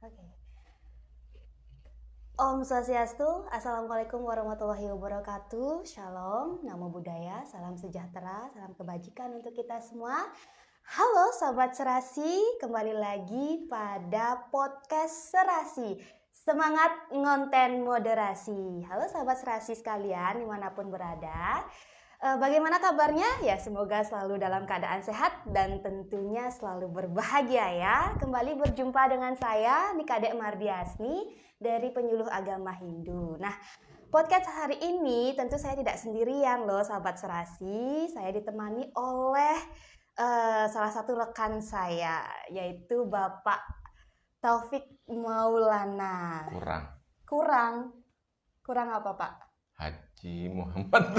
Oke. Om Swastiastu, Assalamualaikum warahmatullahi wabarakatuh. Shalom, namo buddhaya, salam sejahtera, salam kebajikan untuk kita semua. Halo Sobat Serasi, kembali lagi pada podcast Serasi. Semangat ngonten moderasi. Halo Sobat Serasi sekalian, dimanapun berada. Bagaimana kabarnya? Ya, semoga selalu dalam keadaan sehat dan tentunya selalu berbahagia ya. Kembali berjumpa dengan saya, Nikadek Mardiasni dari Penyuluh Agama Hindu. Nah, podcast hari ini tentu saya tidak sendirian loh, sahabat Serasi. Saya ditemani oleh salah satu rekan saya, yaitu Bapak Taufik Maulana. Kurang apa, Pak? Haji Muhammad.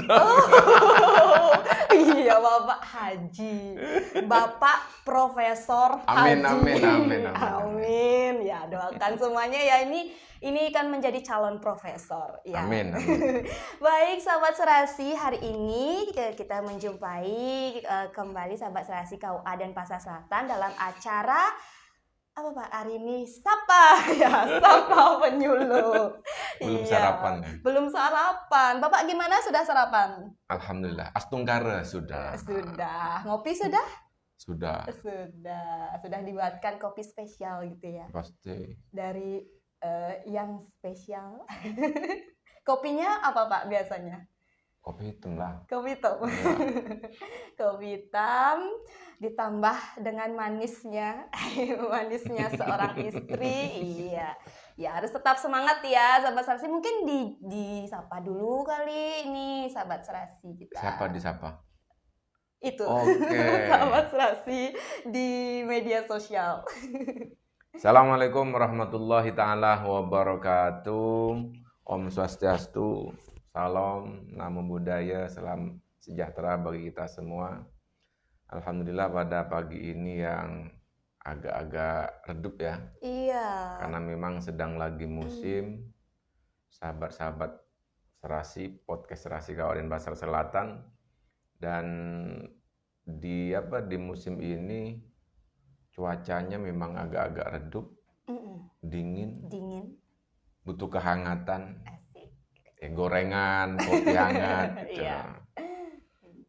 Iya, Bapak Haji, Bapak Profesor Amin, Haji. amin. Ya, doakan semuanya ya, ini kan menjadi calon profesor ya. Amin. Baik sahabat Serasi, hari ini kita menjumpai kembali sahabat Serasi KUA dan Pasar Selatan dalam acara apa Pak hari ini? Sapa penyuluh. Belum sarapan ya? Belum sarapan. Bapak gimana, sudah sarapan? Alhamdulillah. Astungkara sudah. Sudah. Ngopi sudah? Sudah. Sudah dibuatkan kopi spesial gitu ya? Pasti. Dari yang spesial. Kopinya apa Pak biasanya? Kopi hitam lah. Kopi hitam. Ya. Kopi hitam ditambah dengan manisnya seorang istri. Iya. Ya harus tetap semangat ya sahabat Serasi. Mungkin disapa dulu kali ini sahabat Serasi kita. Siapa disapa? Itu. Oke. Sahabat Serasi di media sosial. Assalamualaikum warahmatullahi ta'ala wabarakatuh. Om Swastiastu. Salam, namo buddhaya, salam sejahtera bagi kita semua. Alhamdulillah pada pagi ini yang agak-agak redup ya. Iya. Karena memang sedang lagi musim. Sahabat-sahabat Serasi, podcast Serasi Kabupaten Pasar Selatan. Dan di musim ini cuacanya memang agak-agak redup. Dingin. Butuh kehangatan. Gorengan, kopi hangat gitu. Iya.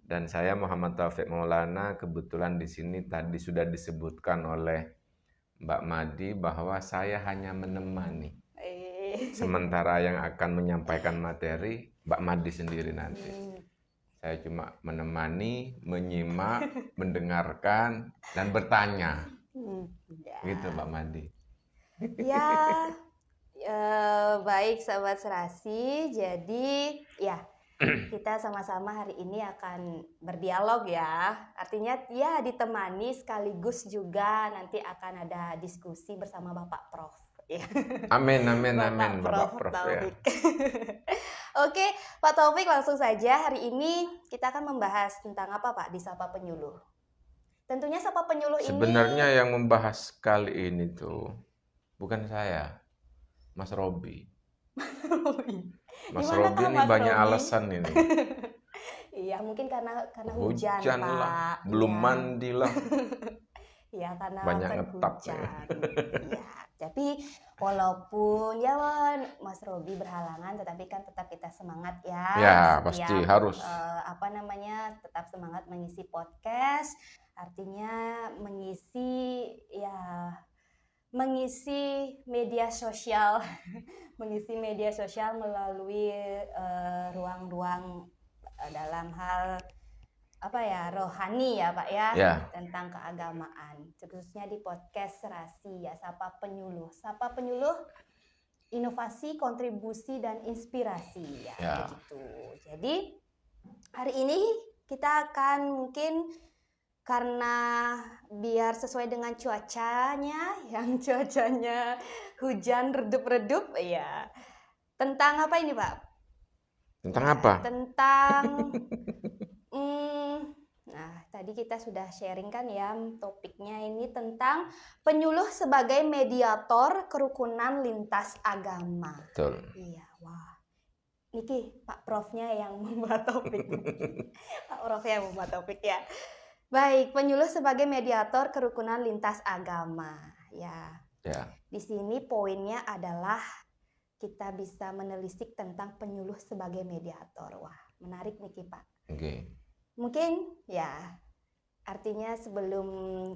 Dan saya Muhammad Taufik Maulana, kebetulan di sini tadi sudah disebutkan oleh Mbak Madi bahwa saya hanya menemani. Sementara yang akan menyampaikan materi Mbak Madi sendiri nanti. Saya cuma menemani, menyimak, mendengarkan dan bertanya. Gitu Mbak Madi. Ya. Baik sahabat Serasi, jadi ya kita sama-sama hari ini akan berdialog ya. Artinya ya ditemani sekaligus juga nanti akan ada diskusi bersama Bapak Prof. Ya. Amin. Bapak Prof Taufik. Ya. Oke, Pak Taufik, langsung saja hari ini kita akan membahas tentang apa Pak di Sapa Penyuluh. Tentunya Sapa Penyuluh ini sebenarnya yang membahas kali ini tuh bukan saya. Mas Robi. Mas Robi ini Mas banyak Robi? Alasan ini. Iya, mungkin karena hujan Pak. Lah, belum ya. Mandi lah. Iya, karena banyak ngetap hujan. Iya, tapi walaupun ya Mas Robi berhalangan, tetapi kan tetap kita semangat ya. Ya, pasti harus. Tetap semangat mengisi podcast. Artinya mengisi media sosial melalui ruang-ruang dalam hal rohani ya Pak ya. Tentang keagamaan, khususnya di podcast Serasi ya, Sapa Penyuluh, inovasi, kontribusi dan inspirasi ya. Begitu. Jadi hari ini kita akan mungkin karena biar sesuai dengan cuacanya hujan redup-redup ya. Tentang apa ini Pak? Tentang apa? Tentang tadi kita sudah sharing kan ya, topiknya ini tentang penyuluh sebagai mediator kerukunan lintas agama. Betul. Iya, wah. Niki, Pak Profnya yang membuat topik. Pak Prof yang membuat topik ya. Baik, penyuluh sebagai mediator kerukunan lintas agama, ya. Ya. Di sini poinnya adalah kita bisa menelisik tentang penyuluh sebagai mediator. Wah, menarik nih Pak. Oke. Mungkin ya, artinya sebelum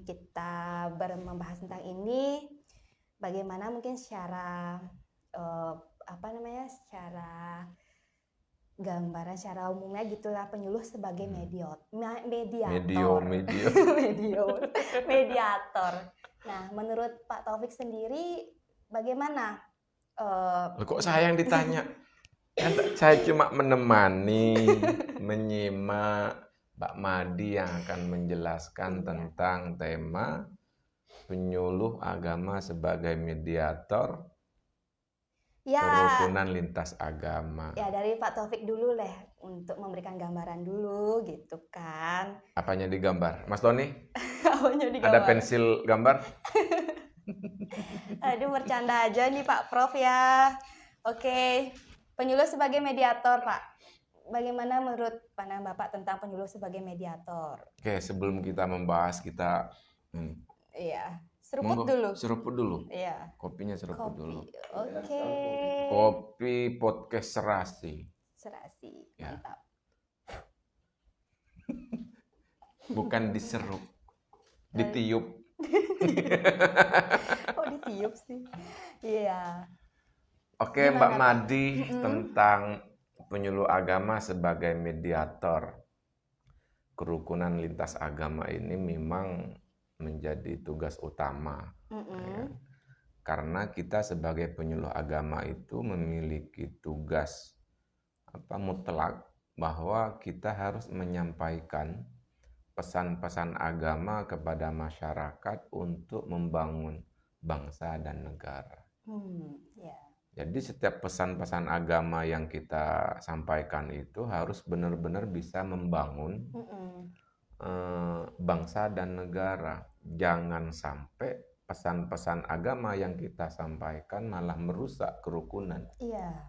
kita membahas tentang ini, bagaimana mungkin secara secara gambaran, secara umumnya gitulah penyuluh sebagai mediator. Mediator. Nah, menurut Pak Taufik sendiri, bagaimana? Kok saya yang ditanya? Kan saya cuma menemani, menyimak Mbak Madi yang akan menjelaskan tentang tema penyuluh agama sebagai mediator kerukunan lintas agama. Ya, dari Pak Taufik dulu lah untuk memberikan gambaran dulu gitu kan. Apanya digambar? Mas Tony? Apanya digambar? Ada pensil gambar? Aduh, bercanda aja nih Pak Prof ya. Oke, penyuluh sebagai mediator Pak. Bagaimana menurut pandangan Bapak tentang penyuluh sebagai mediator? Oke, sebelum kita membahas kita Iya, seruput dulu. Seruput dulu. Iya. Kopinya seruput dulu. Oke. Kopi podcast Serasi. Ya. Mantap. Bukan diseruk, ditiup. Oh, ditiup sih. Iya. Oke, Mbak Madi, tentang penyuluh agama sebagai mediator kerukunan lintas agama ini memang menjadi tugas utama. Ya. Karena kita sebagai penyuluh agama itu memiliki tugas mutlak bahwa kita harus menyampaikan pesan-pesan agama kepada masyarakat untuk membangun bangsa dan negara. Jadi setiap pesan-pesan agama yang kita sampaikan itu harus benar-benar bisa membangun bangsa dan negara. Jangan sampai pesan-pesan agama yang kita sampaikan malah merusak kerukunan. Iya.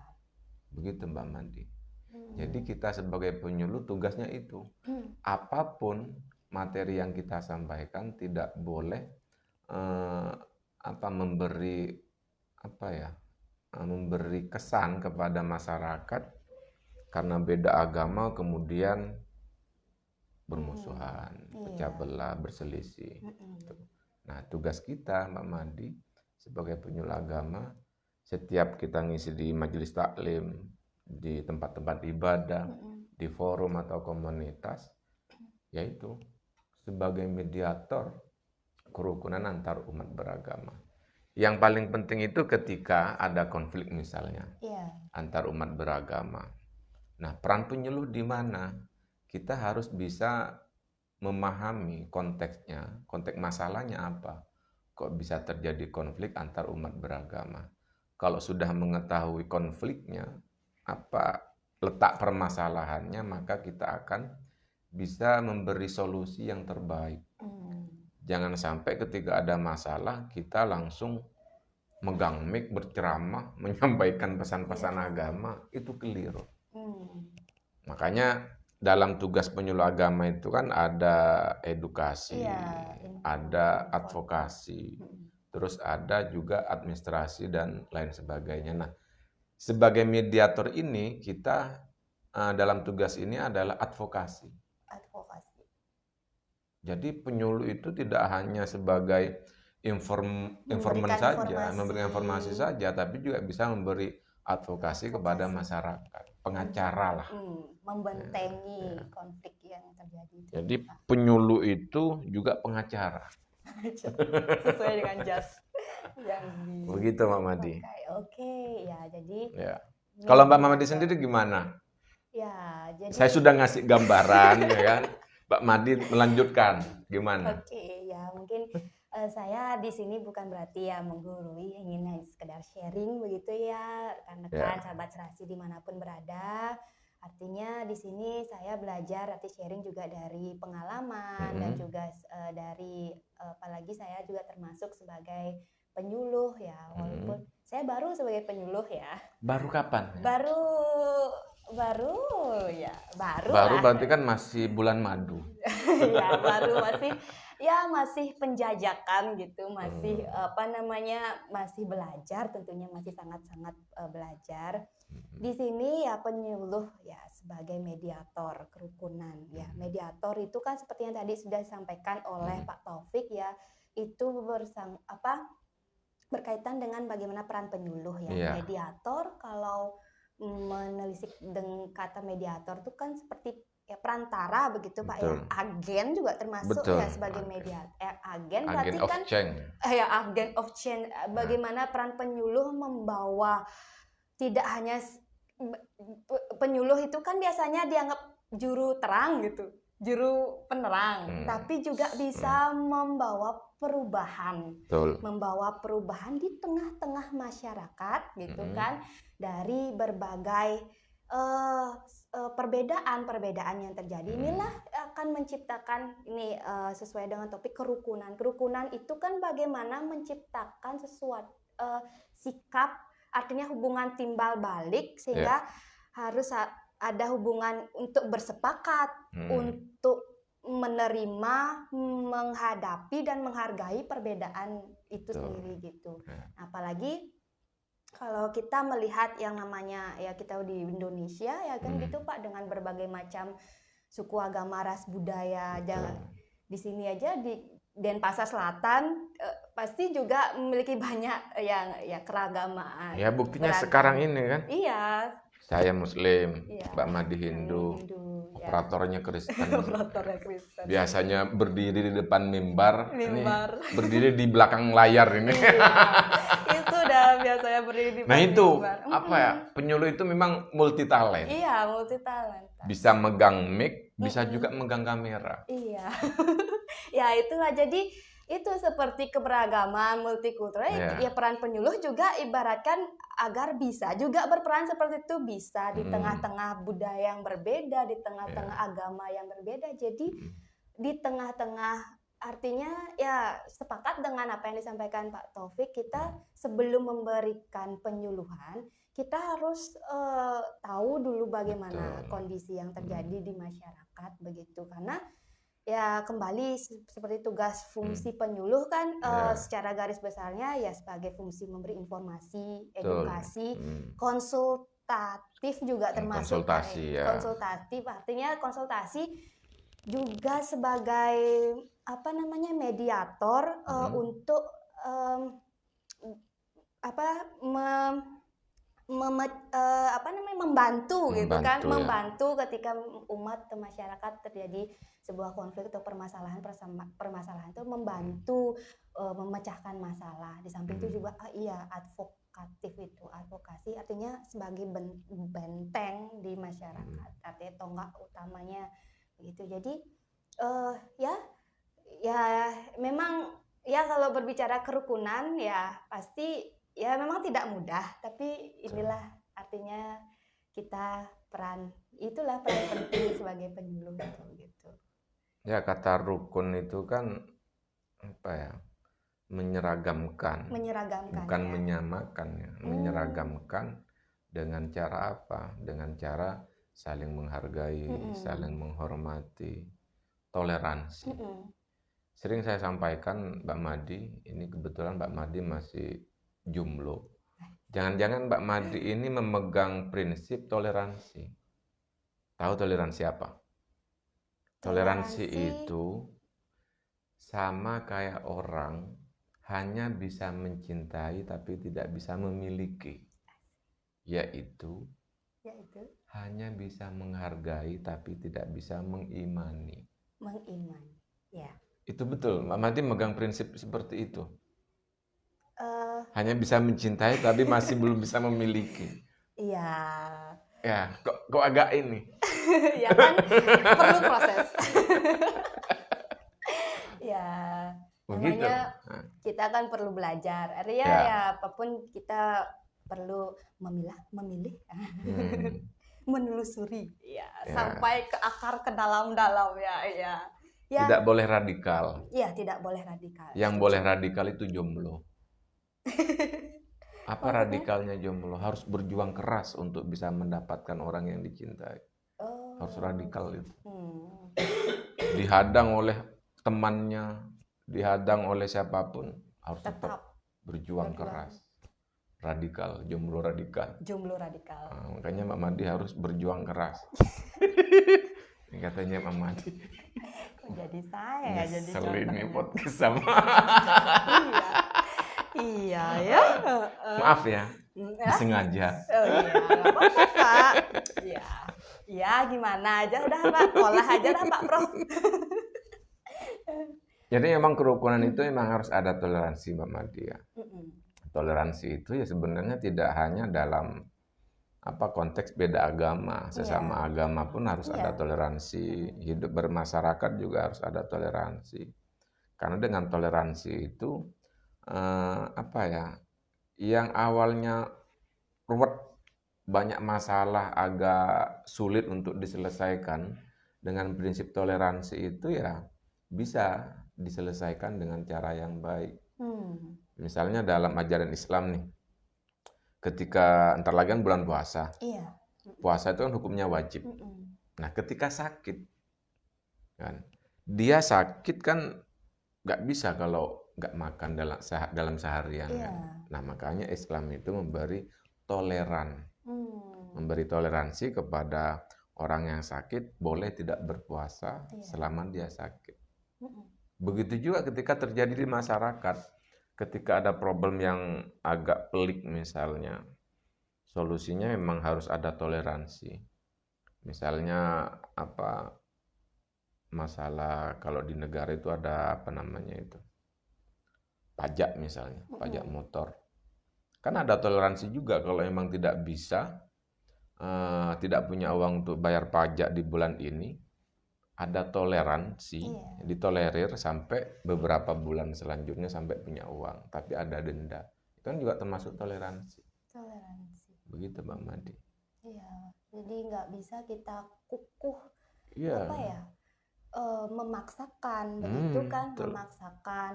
Begitu Mbak Madi. Jadi kita sebagai penyuluh tugasnya itu. Apapun materi yang kita sampaikan tidak boleh memberi kesan kepada masyarakat karena beda agama kemudian bermusuhan, pecah belah, berselisih. Nah, tugas kita Mbak Madi sebagai penyuluh agama, setiap kita ngisi di majelis taklim, di tempat-tempat ibadah, di forum atau komunitas, yaitu sebagai mediator kerukunan antar umat beragama. Yang paling penting itu ketika ada konflik misalnya antar umat beragama. Nah, peran penyuluh di mana? Kita harus bisa memahami konteksnya, konteks masalahnya apa. Kok bisa terjadi konflik antar umat beragama? Kalau sudah mengetahui konfliknya, apa letak permasalahannya, maka kita akan bisa memberi solusi yang terbaik. Jangan sampai ketika ada masalah kita langsung megang mic berceramah, menyampaikan pesan-pesan agama, itu keliru. Makanya dalam tugas penyuluh agama itu kan ada edukasi, ada advokasi, terus ada juga administrasi dan lain sebagainya. Nah, sebagai mediator ini kita dalam tugas ini adalah advokasi. Jadi penyuluh itu tidak hanya sebagai informan saja, memberikan informasi saja, tapi juga bisa memberi advokasi kepada masyarakat, pengacara lah. Membentengi konflik yang terjadi. Jadi penyuluh itu juga pengacara. Sesuai dengan jas yang begitu Mbak Madi. Oke, ya jadi. Ya. Kalau Mbak Madi sendiri gimana? Ya, jadi. Saya sudah ngasih gambaran, ya kan. Mbak Madi melanjutkan, gimana? Oke, ya mungkin saya di sini bukan berarti ya menggurui, ingin sekedar sharing begitu ya, rekan-rekan sahabat Serasi dimanapun berada. Artinya di sini saya belajar, arti sharing juga dari pengalaman dan juga dari apalagi saya juga termasuk sebagai penyuluh ya, walaupun saya baru sebagai penyuluh ya. Baru kapan? Baru ya, baru lah. Berarti kan masih bulan madu. Ya, baru masih ya masih penjajakan gitu, masih masih belajar, tentunya masih sangat-sangat belajar. Di sini ya penyuluh ya sebagai mediator kerukunan ya. Mediator itu kan seperti yang tadi sudah disampaikan oleh Pak Taufik ya, itu berkaitan dengan bagaimana peran penyuluh ya. Iya. Mediator, kalau menelisik dengan kata mediator itu kan seperti ya perantara begitu Pak ya. Agen juga termasuk ya sebagai mediator. Agen berarti kan ya agen of change. Bagaimana peran penyuluh membawa, tidak hanya penyuluh itu kan biasanya dianggap juru terang gitu, juru penerang, tapi juga bisa membawa perubahan. Membawa perubahan di tengah-tengah masyarakat gitu kan, dari berbagai perbedaan yang terjadi. Inilah akan menciptakan ini sesuai dengan topik kerukunan. Kerukunan itu kan bagaimana menciptakan sesuatu sikap, artinya hubungan timbal balik, sehingga harus ada hubungan untuk bersepakat, untuk menerima, menghadapi dan menghargai perbedaan itu sendiri gitu. Apalagi kalau kita melihat yang namanya ya kita di Indonesia ya kan gitu Pak, dengan berbagai macam suku, agama, ras, budaya. Di sini aja di Denpasar Selatan pasti juga memiliki banyak yang ya keragamaan. Ya buktinya sekarang ini kan. Iya. Saya Muslim, Mbak Madi Hindu, operatornya Kristen. Biasanya berdiri di depan mimbar. Ini berdiri di belakang layar ini. Itu udah biasanya berdiri di belakang. Nah itu apa ya? Penyuluh itu memang multi talent. Iya, multi talent. Bisa megang mic, bisa juga megang kamera. Iya. Ya itulah, jadi itu seperti keberagaman multikultural ya peran penyuluh juga ibaratkan agar bisa juga berperan seperti itu, bisa di tengah-tengah budaya yang berbeda, di tengah-tengah agama yang berbeda. Jadi di tengah-tengah, artinya ya sepakat dengan apa yang disampaikan Pak Taufik, kita sebelum memberikan penyuluhan kita harus tahu dulu bagaimana kondisi yang terjadi di masyarakat begitu, karena ya kembali seperti tugas fungsi penyuluh kan secara garis besarnya ya sebagai fungsi memberi informasi, edukasi, konsultatif juga termasuk. Konsultatif artinya konsultasi juga sebagai mediator untuk membantu gitu kan, membantu ketika umat atau masyarakat terjadi sebuah konflik atau permasalahan itu, membantu memecahkan masalah. Di samping itu juga advokasi artinya sebagai benteng di masyarakat, artinya tonggak utamanya begitu. Jadi ya memang ya kalau berbicara kerukunan ya pasti ya memang tidak mudah, tapi inilah artinya itulah peran penting sebagai penyuluh gitu. Ya kata rukun itu kan apa ya? Menyeragamkan. Bukan menyamakan ya. Menyeragamkan dengan cara apa? Dengan cara saling menghargai, saling menghormati, toleransi. Sering saya sampaikan Mbak Madi, ini kebetulan Mbak Madi masih jomblo. Jangan-jangan Mbak Madi ini memegang prinsip toleransi. Tahu toleransi apa? Toleransi itu sama kayak orang hanya bisa mencintai tapi tidak bisa memiliki. Yaitu hanya bisa menghargai tapi tidak bisa mengimani. Ya. Itu betul, Mbak Madi megang prinsip seperti itu. Hanya bisa mencintai tapi masih belum bisa memiliki. Iya. Ya, kok agak ini. Ya kan perlu proses. Ya, namanya kita kan perlu belajar. Artinya ya apapun kita perlu memilih, menelusuri, sampai ke akar, ke dalam-dalam ya. Tidak boleh radikal. Iya, tidak boleh radikal. Yang boleh radikal itu jomblo. Apa radikalnya jomblo? Harus berjuang keras untuk bisa mendapatkan orang yang dicintai. Harus radikal itu. Dihadang oleh temannya, dihadang oleh siapapun harus tetap Tetap berjuang keras. Radikal, jomblo radikal. Jomblo radikal. Nah, makanya Mbak Madi harus berjuang keras. Katanya Mbak Madi. Kok jadi saya ya jadi Ngeselin nih contohnya. podcast sama. Iya ya. Maaf ya, sengaja. Oh iya, nggak apa-apa Pak. Iya, ya gimana aja udah Pak, olah aja dah Pak Prof. Jadi memang kerukunan itu memang harus ada toleransi Mbak Madi ya. Mm-mm. Toleransi itu ya sebenarnya tidak hanya dalam konteks beda agama, sesama agama pun harus ada toleransi. Hidup bermasyarakat juga harus ada toleransi. Karena dengan toleransi itu yang awalnya ruwet, banyak masalah agak sulit untuk diselesaikan, dengan prinsip toleransi itu ya bisa diselesaikan dengan cara yang baik. Misalnya dalam ajaran Islam nih, ketika entar lagi kan bulan puasa. Iya. Puasa itu kan hukumnya wajib. Nah, ketika sakit, kan, dia sakit kan nggak bisa kalau nggak makan dalam seharian. Iya. Kan? Nah, makanya Islam itu memberi toleransi kepada orang yang sakit, boleh tidak berpuasa selama dia sakit. Begitu juga ketika terjadi di masyarakat, ketika ada problem yang agak pelik misalnya, solusinya memang harus ada toleransi. Misalnya masalah kalau di negara itu ada pajak misalnya, pajak motor. Kan ada toleransi juga kalau memang tidak bisa, tidak punya uang untuk bayar pajak di bulan ini, ada toleransi, ditolerir sampai beberapa bulan selanjutnya sampai punya uang, tapi ada denda. Itu kan juga termasuk toleransi. Begitu Mbak Madi. Iya, jadi nggak bisa kita kukuh, Iya. memaksakan, begitu kan, betul. memaksakan,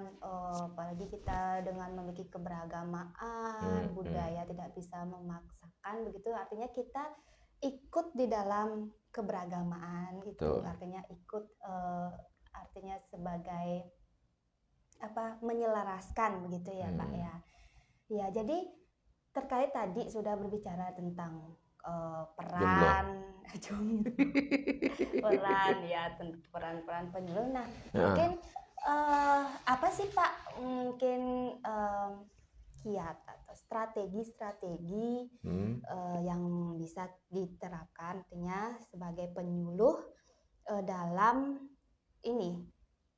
apalagi kita dengan memiliki keberagamaan, budaya tidak bisa memaksakan, begitu artinya kita ikut di dalam keberagamaan gitu, artinya ikut, artinya sebagai menyelaraskan begitu ya Pak ya. Ya, jadi terkait tadi sudah berbicara tentang peran peran penyuluh. Nah, mungkin apa sih Pak mungkin kiat atau strategi yang bisa diterapkan artinya sebagai penyuluh dalam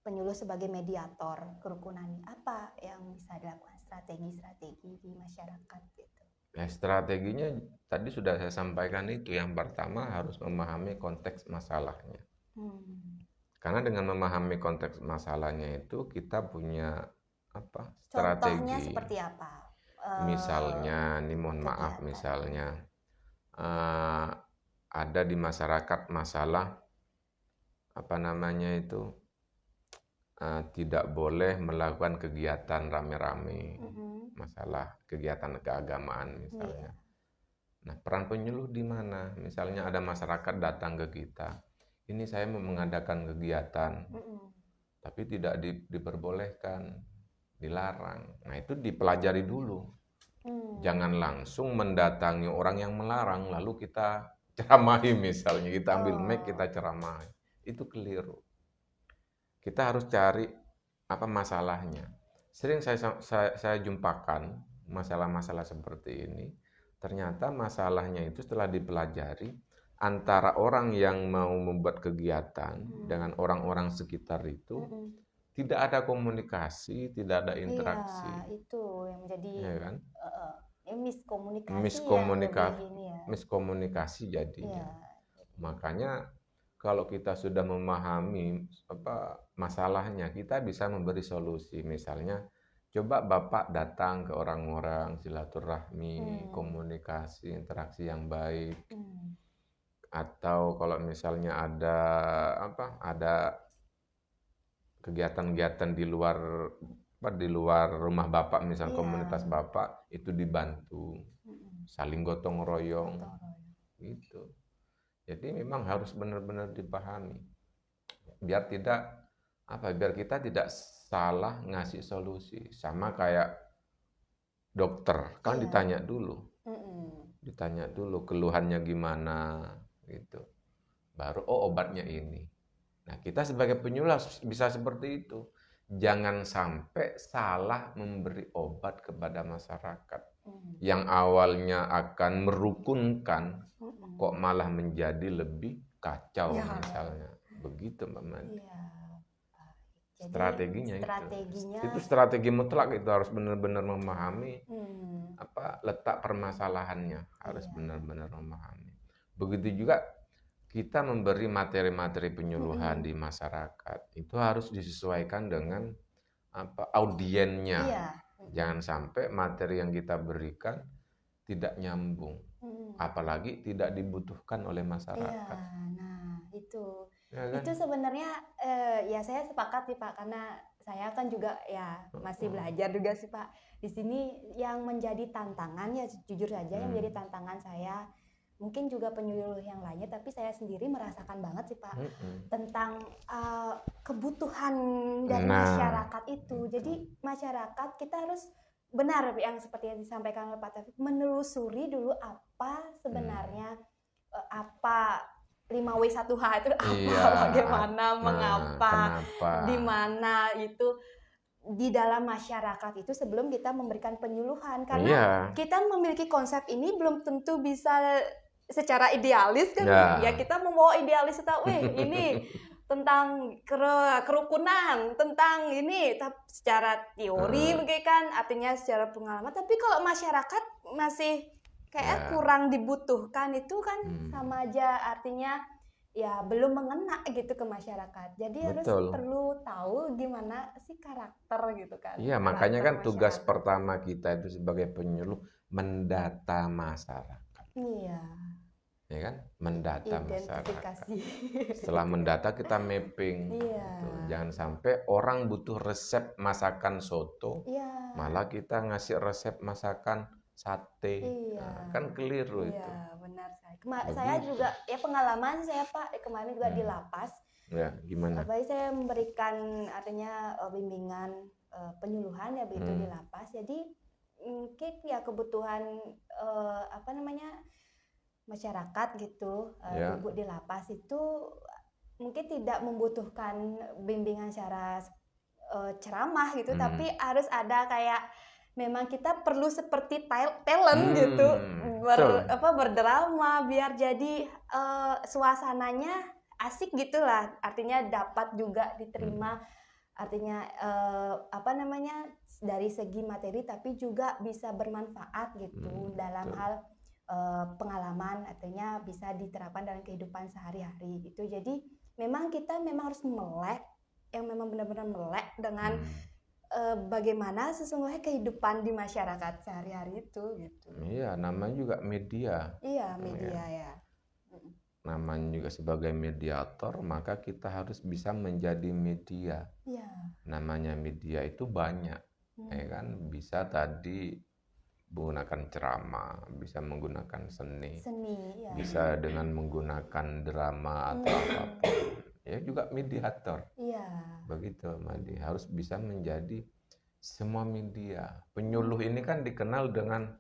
penyuluh sebagai mediator kerukunan, apa yang bisa dilakukan strategi di masyarakat gitu? Nah, strateginya tadi sudah saya sampaikan itu. Yang pertama harus memahami konteks masalahnya. Karena dengan memahami konteks masalahnya itu kita punya strategi. Contohnya seperti apa? Misalnya, mohon maaf, misalnya ada di masyarakat masalah tidak boleh melakukan kegiatan rame-rame, masalah kegiatan keagamaan misalnya. Nah, peran penyuluh di mana? Misalnya ada masyarakat datang ke kita, ini saya mau mengadakan kegiatan, tapi tidak diperbolehkan, dilarang. Nah, itu dipelajari dulu. Jangan langsung mendatangi orang yang melarang, lalu kita ceramahi misalnya, kita ambil mic, kita ceramahi. Itu keliru. Kita harus cari apa masalahnya. Sering saya jumpakan masalah-masalah seperti ini. Ternyata masalahnya itu setelah dipelajari, antara orang yang mau membuat kegiatan dengan orang-orang sekitar itu tidak ada komunikasi, tidak ada interaksi. Iya, itu yang menjadi kan? miskomunikasi jadinya. Makanya kalau kita sudah memahami masalahnya, kita bisa memberi solusi. Misalnya, coba Bapak datang ke orang-orang, silaturahmi, komunikasi, interaksi yang baik. Atau kalau misalnya ada kegiatan-kegiatan di luar rumah Bapak, misalnya komunitas Bapak, itu dibantu, saling gotong royong, gitu. Jadi memang harus benar-benar dipahami, biar kita tidak salah ngasih solusi. Sama kayak dokter, kan Iya. ditanya dulu keluhannya gimana gitu. Baru obatnya ini. Nah, kita sebagai penyuluh bisa seperti itu. Jangan sampai salah memberi obat kepada masyarakat. Yang awalnya akan merukunkan, kok malah menjadi lebih kacau misalnya. Begitu Mbak Madi. Iya. Jadi, Strateginya strateginya itu strategi mutlak, itu harus benar-benar memahami apa letak permasalahannya, harus benar-benar memahami. Begitu juga kita memberi materi-materi penyuluhan di masyarakat, itu harus disesuaikan dengan apa audiennya. Iya. Jangan sampai materi yang kita berikan tidak nyambung, apalagi tidak dibutuhkan oleh masyarakat. Iya, nah itu. Ya kan? Itu sebenarnya ya saya sepakat sih Pak, karena saya kan juga ya masih belajar juga sih Pak. Di sini yang menjadi tantangan ya jujur saja yang menjadi tantangan saya, mungkin juga penyuluh yang lainnya, tapi saya sendiri merasakan banget sih Pak tentang kebutuhan dari masyarakat itu. Jadi masyarakat kita harus benar yang seperti yang disampaikan oleh Pak Taufik, menelusuri dulu apa sebenarnya apa 5W1H itu apa, bagaimana, mengapa, di mana itu di dalam masyarakat itu sebelum kita memberikan penyuluhan, karena kita memiliki konsep ini belum tentu bisa secara idealis kan ya kita membawa idealis atau ini tentang kerukunan, tentang ini secara teori mungkin kan artinya secara pengalaman, tapi kalau masyarakat masih kayak kurang dibutuhkan itu kan sama aja artinya ya belum mengena gitu ke masyarakat. Jadi harus perlu tahu gimana sih karakter gitu kan. Iya, makanya kan tugas pertama kita itu sebagai penyuluh mendata masyarakat. Iya. Ya kan? Mendata masyarakat. Setelah mendata kita mapping. Gitu. Jangan sampai orang butuh resep masakan soto, malah kita ngasih resep masakan sate. Nah, kan keliru itu. Iya, benar sekali. Saya juga ya pengalaman saya Pak kemarin juga di lapas. Ya, gimana? Saya memberikan artinya bimbingan penyuluhan ya begitu di lapas. Jadi mungkin ya kebutuhan apa namanya masyarakat gitu, ibu di lapas itu mungkin tidak membutuhkan bimbingan secara ceramah gitu, tapi harus ada kayak memang kita perlu seperti talent gitu, berdrama biar jadi suasananya asik gitulah, artinya dapat juga diterima, artinya apa namanya dari segi materi tapi juga bisa bermanfaat gitu dalam hal pengalaman, artinya bisa diterapkan dalam kehidupan sehari-hari gitu. Jadi memang kita harus melek, yang memang benar-benar melek dengan bagaimana sesungguhnya kehidupan di masyarakat sehari-hari itu gitu. Iya, namanya juga media. Iya, media ya. Namanya juga sebagai mediator, maka kita harus bisa menjadi media. Iya. Namanya media itu banyak, ya kan? Bisa tadi menggunakan ceramah, bisa menggunakan seni, ya. bisa dengan menggunakan drama atau apapun. Ya juga mediator. Iya. Begitu, Madi. Harus bisa menjadi semua media. Penyuluh ini kan dikenal dengan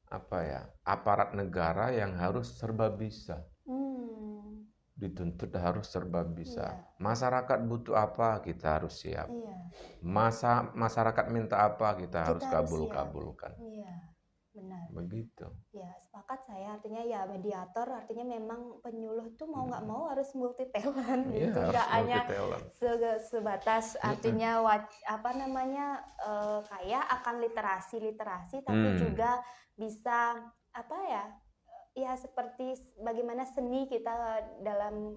apa ya? Aparat negara yang harus serba bisa. Dituntut harus serba bisa. Masyarakat butuh apa, kita harus siap. Masyarakat minta apa, kita harus kabulkan. Iya, benar. Begitu. Ya, sepakat saya. Artinya ya mediator, artinya memang penyuluh itu mau nggak mau harus multi talent gitu. Nggak hanya sebatas artinya apa namanya kayak akan literasi, tapi juga bisa apa ya? Ya seperti bagaimana seni kita dalam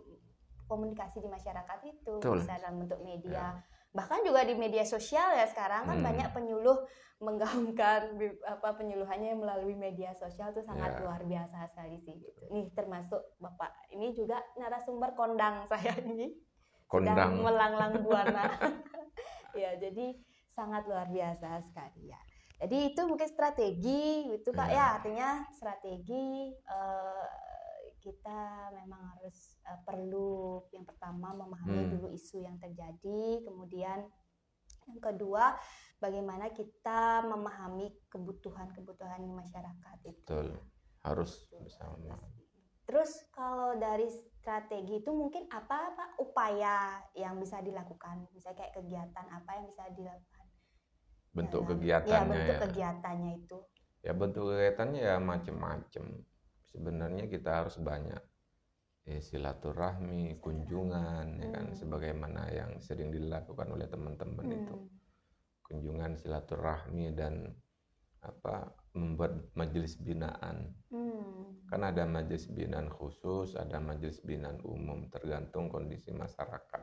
komunikasi di masyarakat itu bisa dalam bentuk media, bahkan juga di media sosial ya sekarang kan banyak penyuluh menggaungkan apa penyuluhannya melalui media sosial itu sangat luar biasa sekali sih gitu. Nih termasuk Bapak ini juga narasumber kondang saya ini sedang melanglang buana. Ya jadi sangat luar biasa sekali ya. Jadi itu mungkin strategi gitu Pak ya, artinya strategi kita memang harus perlu yang pertama memahami dulu isu yang terjadi, kemudian Yang kedua, bagaimana kita memahami kebutuhan-kebutuhan masyarakat itu. Betul, harus bersama. Terus kalau dari strategi itu mungkin apa Pak upaya yang bisa dilakukan? Misalnya kayak kegiatan apa yang bisa dilakukan? Bentuk dalam- kegiatannya bentuk ya. kegiatannya itu. Ya bentuk kegiatannya ya macam-macam. Sebenarnya kita harus banyak silaturahmi, kunjungan, ya kan, sebagaimana yang sering dilakukan oleh teman-teman itu. Kunjungan, silaturahmi, dan membuat majelis binaan. Kan ada majelis binaan khusus, ada majelis binaan umum, tergantung kondisi masyarakat.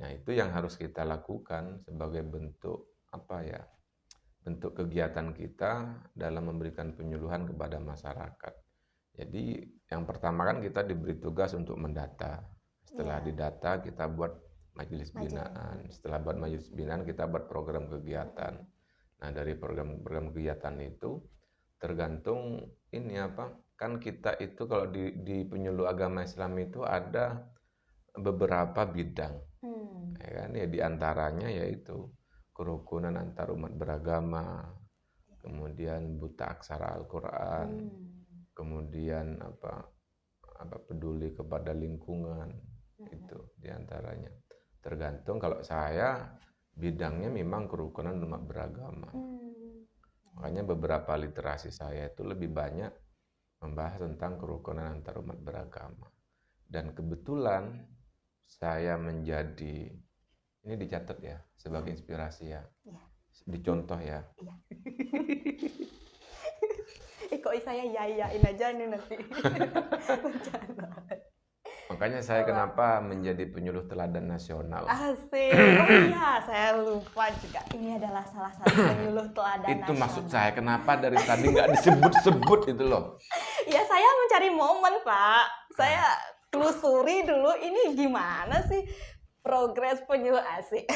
Nah, itu yang harus kita lakukan sebagai bentuk bentuk kegiatan kita dalam memberikan penyuluhan kepada masyarakat. Jadi yang pertama kan kita diberi tugas untuk mendata. Setelah didata kita buat majelis binaan. Setelah buat majelis binaan kita buat program kegiatan. Nah, dari program kegiatan itu tergantung kan kita itu kalau di penyuluh agama Islam itu ada beberapa bidang. Ya kan, ya diantaranya yaitu kerukunan antar umat beragama, kemudian buta aksara Al-Quran, kemudian peduli kepada lingkungan, itu diantaranya. Tergantung, kalau saya bidangnya memang kerukunan umat beragama. Makanya beberapa literasi saya itu lebih banyak membahas tentang kerukunan antar umat beragama. Dan kebetulan saya menjadi, ini dicatat ya sebagai inspirasi ya, dicontoh ya. Kok saya yayain aja nih nanti. Makanya saya kenapa menjadi penyuluh teladan nasional. Asik. Oh iya, saya lupa juga. Ini adalah salah satu penyuluh teladan itu nasional. Maksud saya kenapa dari tadi nggak disebut-sebut itu loh. Ya saya mencari momen Pak. Saya telusuri dulu ini gimana sih progres penyuluh asik.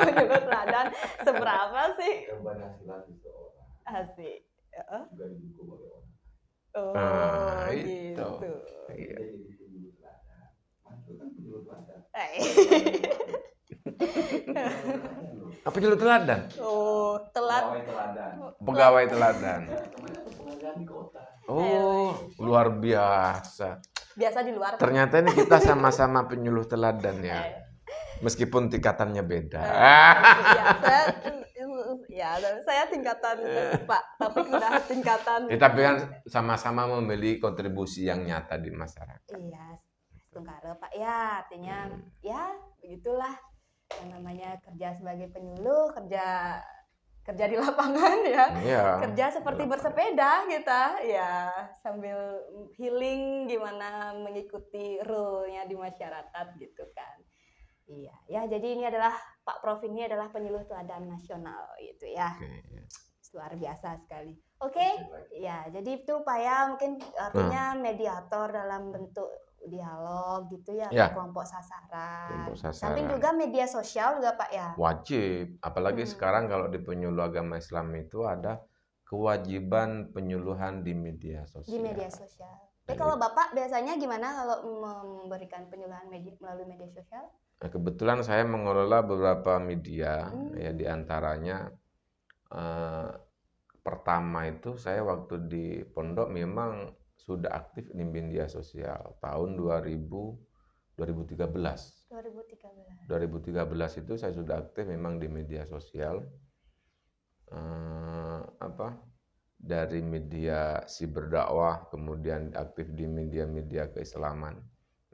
Penyuluh teladan seberapa sih? Asik. Juga didukung oleh orang. Oh, itu. gitu. Iya. Apa penyuluh teladan? Oh, Pegawai teladan. Oh, luar biasa. Biasa di luar. Ternyata ini kita sama-sama penyuluh teladan ya. Meskipun tingkatannya beda. Saya tingkatan Pak, tapi sudah tingkatan. Tapi kan sama-sama memiliki kontribusi yang nyata di masyarakat. Iya, Tungkara Pak. Ya, artinya ya begitulah yang namanya kerja sebagai penyuluh, kerja di lapangan ya. Iya, kerja seperti bersepeda kita ya, sambil healing gimana mengikuti rule-nya di masyarakat gitu kan. Iya, ya jadi ini adalah Pak Prof ini adalah penyuluh teladan nasional gitu ya. Luar biasa sekali. Oke, ya jadi itu Pak ya, mungkin artinya mediator dalam bentuk dialog gitu ya, kelompok sasaran. Samping juga media sosial juga Pak ya. Wajib, apalagi sekarang kalau di penyuluh agama Islam itu ada kewajiban penyuluhan di media sosial. Di media sosial. Tapi kalau Bapak biasanya gimana kalau memberikan penyuluhan melalui media sosial? Nah, kebetulan saya mengelola beberapa media, ya diantaranya pertama itu saya waktu di pondok memang sudah aktif di media sosial tahun 2013. 2013 itu saya sudah aktif memang di media sosial, dari media si berdakwah, kemudian aktif di media-media keislaman.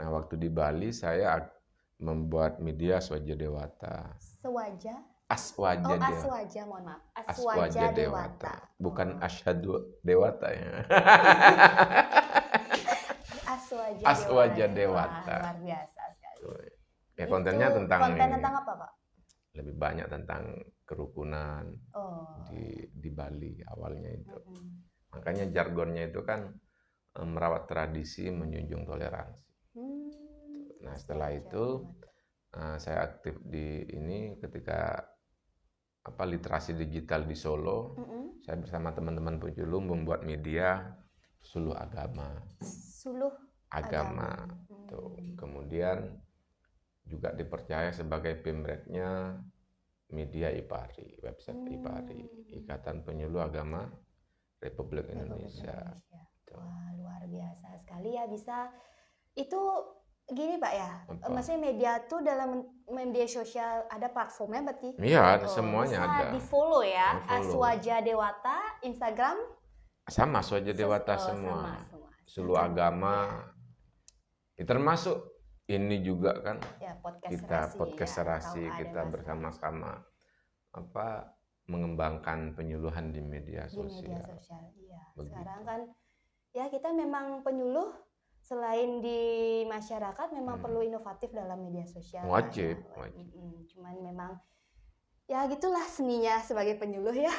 Nah, waktu di Bali saya membuat media Aswaja Dewata. Aswaja, mohon maaf. Aswaja Dewata. Bukan Asyhadu Dewata ya. Aswaja Dewata. Luar biasa sekali. Ya, kontennya tentang apa, Pak? Lebih banyak tentang kerukunan di Bali awalnya itu. Makanya jargonnya itu kan merawat tradisi, menjunjung toleransi. Nah, setelah itu saya aktif di ini ketika literasi digital di Solo. Saya bersama teman-teman penyuluh membuat media Suluh Agama. Tuh. Kemudian juga dipercaya sebagai pemretnya media IPARI, website IPARI, Ikatan Penyuluh Agama Republik Indonesia. Wah, luar biasa sekali ya, bisa itu gini Pak ya. Apa? Maksudnya media tuh dalam media sosial ada platformnya berarti? Iya, semuanya bisa ada. di-follow ya. Di-follow. Aswaja Dewata, Instagram Sama Aswaja Dewata semua. Semua. Seluruh agama. Ya, termasuk ini juga kan Ya, podcast kita serasi, podcast ya, serasi, kalau ada kita masalah bersama-sama mengembangkan penyuluhan di media di media sosial. sosial. Iya. Begitu. Sekarang kan ya kita memang penyuluh selain di masyarakat memang perlu inovatif dalam media sosial. Wajib, ya. wajib. Cuman memang ya gitulah seninya sebagai penyuluh ya.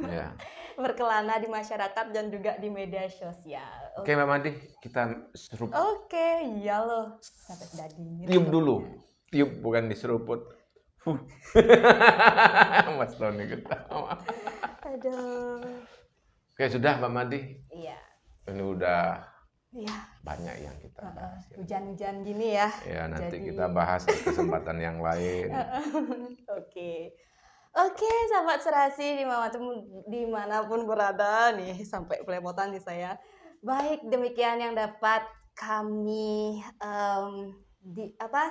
Ya. Berkelana di masyarakat dan juga di media sosial. Oke, Mbak Madi, kita seruput. Oke, iya loh. Sampai sudah dingin. Tiup dulu. Tiup bukan diseruput. Mas Tony ketawa. Aduh. Oke, sudah Mbak Madi. Iya. Ini udah Iya. banyak yang kita bahas. Ya. Hujan-hujan gini ya. Ya, nanti Jadi- kita bahas di kesempatan yang lain. Oke, sahabat serasi dimanapun berada nih, sampai belepotan nih saya. Baik, demikian yang dapat kami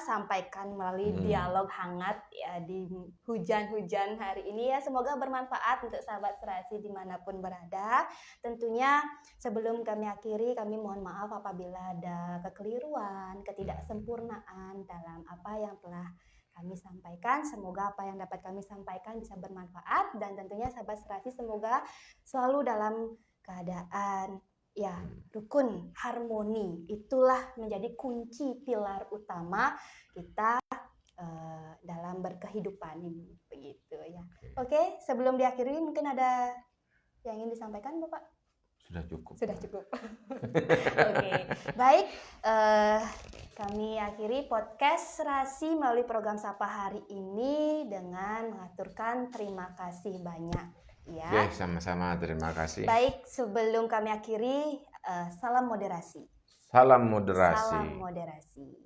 sampaikan melalui dialog hangat ya di hujan-hujan hari ini ya. Semoga bermanfaat untuk sahabat serasi dimanapun berada. Tentunya sebelum kami akhiri, kami mohon maaf apabila ada kekeliruan, ketidaksempurnaan dalam apa yang telah kami sampaikan. Semoga apa yang dapat kami sampaikan bisa bermanfaat, dan tentunya sahabat serasi semoga selalu dalam keadaan ya rukun, harmoni. Itulah menjadi kunci pilar utama kita dalam berkehidupan ini, begitu ya. Oke, sebelum diakhiri mungkin ada yang ingin disampaikan Bapak? Sudah cukup. Sudah cukup. Oke, baik. Kami akhiri podcast serasi melalui program Sapa hari ini dengan mengaturkan terima kasih banyak. Ya. Oke, sama-sama. Terima kasih. Baik, sebelum kami akhiri, salam moderasi. Salam moderasi. Salam moderasi.